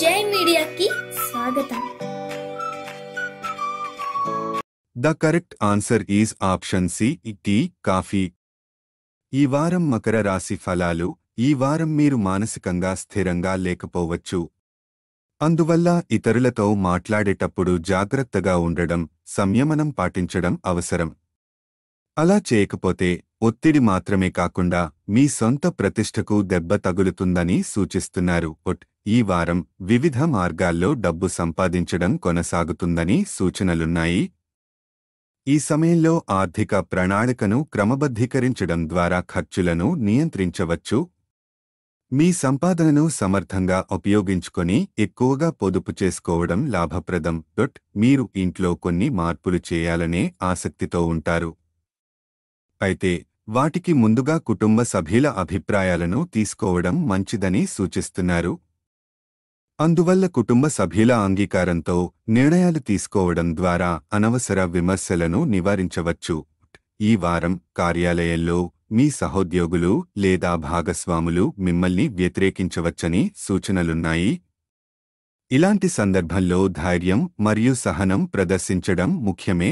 జై మీడియాకి స్వాగతం. The correct answer is option C, tea, coffee. ఈ వారం మకర రాశి ఫలాలు. ఈ వారం మీరు మానసికంగా స్థిరంగా లేకపోవచ్చు. అందువల్ల ఇతరులతో మాట్లాడేటప్పుడు జాగ్రత్తగా ఉండడం, సంయమనం పాటించడం అవసరం. అలా చేయకపోతే ఒత్తిడి మాత్రమే కాకుండా మీ సొంత ప్రతిష్టకు దెబ్బ తగులుతుందని సూచిస్తున్నారు. ఈ వారం వివిధ మార్గాల్లో డబ్బు సంపాదించడం కొనసాగుతుందని సూచనలున్నాయి. ఈ సమయంలో ఆర్థిక ప్రణాళికను క్రమబద్ధీకరించడం ద్వారా ఖర్చులను నియంత్రించవచ్చు. మీ సంపాదనను సమర్థంగా ఉపయోగించుకొని ఎక్కువగా పొదుపు చేసుకోవడం లాభప్రదం. మీరు ఇంట్లో కొన్ని మార్పులు చేయాలనే ఆసక్తితో ఉంటారు. అయితే వాటికి ముందుగా కుటుంబ సభ్యుల అభిప్రాయాలను తీసుకోవడం మంచిదని సూచిస్తున్నారు. అందువల్ల కుటుంబ సభ్యుల అంగీకారంతో నిర్ణయాలు తీసుకోవడం ద్వారా అనవసర విమర్శలను నివారించవచ్చు. ఈ వారం కార్యాలయంలో మీ సహోద్యోగులు లేదా భాగస్వాములు మిమ్మల్ని వ్యతిరేకించవచ్చని సూచనలున్నాయి. ఇలాంటి సందర్భంలో ధైర్యం మరియు సహనం ప్రదర్శించడం ముఖ్యమే.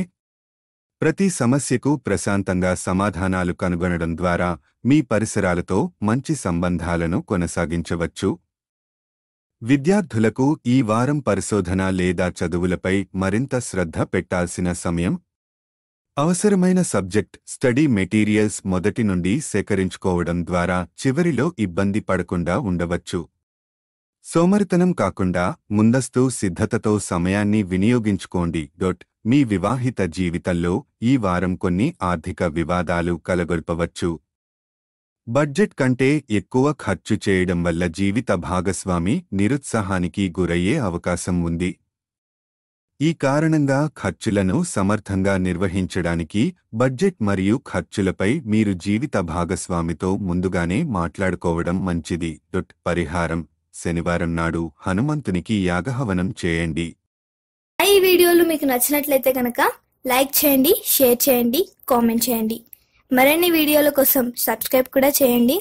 ప్రతి సమస్యకు ప్రశాంతంగా సమాధానాలు కనుగొనడం ద్వారా మీ పరిసరాలతో మంచి సంబంధాలను కొనసాగించవచ్చు. విద్యార్థులకు ఈ వారం పరిశోధన లేదా చదువులపై మరింత శ్రద్ధ పెట్టాల్సిన సమయం. అవసరమైన సబ్జెక్ట్ స్టడీ మెటీరియల్స్ మొదటి నుండి సేకరించుకోవడం ద్వారా చివరిలో ఇబ్బంది పడకుండా ఉండవచ్చు. సోమరితనం కాకుండా ముందస్తు సిద్ధతతో సమయాన్ని వినియోగించుకోండి. మీ వివాహిత జీవితంలో ఈ వారం కొన్ని ఆర్థిక వివాదాలు కలగొల్పవచ్చు. బడ్జెట్ కంటే ఎక్కువ ఖర్చు చేయడం వల్ల జీవిత భాగస్వామి నిరుత్సాహానికి గురయ్యే అవకాశం ఉంది. ఈ కారణంగా ఖర్చులను సమర్థంగా నిర్వహించడానికి బడ్జెట్ మరియు ఖర్చులపై మీరు జీవిత భాగస్వామితో ముందుగానే మాట్లాడుకోవడం మంచిది. పరిహారం: శనివారం నాడు హనుమంతునికి యాగహవనం చేయండి. ఈ వీడియోలు మీకు నచ్చినట్లయితే కనుక లైక్ చేయండి, షేర్ చేయండి, కామెంట్ చేయండి. మరిన్ని వీడియోల కోసం సబ్స్క్రైబ్ కూడా చేయండి.